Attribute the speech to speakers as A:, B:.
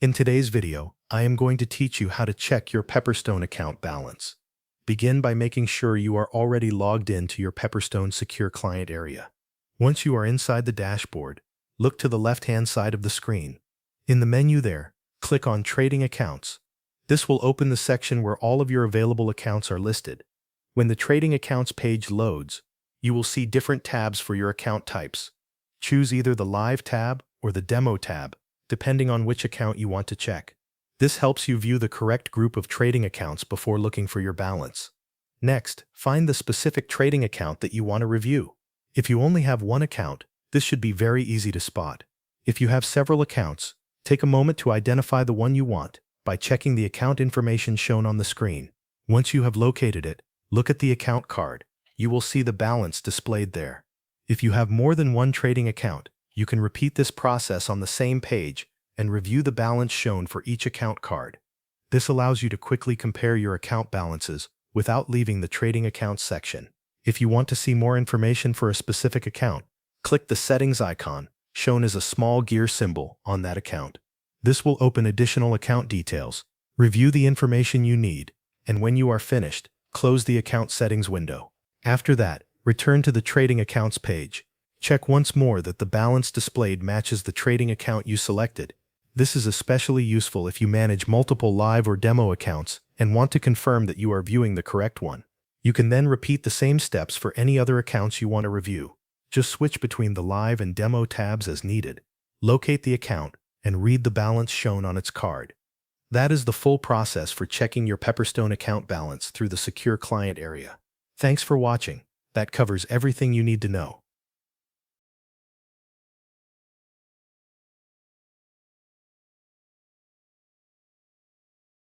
A: In today's video, I am going to teach you how to check your Pepperstone account balance. Begin by making sure you are already logged in to your Pepperstone secure client area. Once you are inside the dashboard, look to the left-hand side of the screen. In the menu there, click on Trading Accounts. This will open the section where all of your available accounts are listed. When the Trading Accounts page loads, you will see different tabs for your account types. Choose either the Live tab or the Demo tab, depending on which account you want to check. This helps you view the correct group of trading accounts before looking for your balance. Next, find the specific trading account that you want to review. If you only have one account, this should be very easy to spot. If you have several accounts, take a moment to identify the one you want by checking the account information shown on the screen. Once you have located it, look at the account card. You will see the balance displayed there. If you have more than one trading account, you can repeat this process on the same page and review the balance shown for each account card. This allows you to quickly compare your account balances without leaving the trading accounts section. If you want to see more information for a specific account, click the settings icon shown as a small gear symbol on that account. This will open additional account details. Review the information you need, and when you are finished, close the account settings window. After that, return to the trading accounts page. Check once more that the balance displayed matches the trading account you selected. This is especially useful if you manage multiple live or demo accounts and want to confirm that you are viewing the correct one. You can then repeat the same steps for any other accounts you want to review. Just switch between the live and demo tabs as needed. Locate the account and read the balance shown on its card. That is the full process for checking your Pepperstone account balance through the secure client area. Thanks for watching. That covers everything you need to know.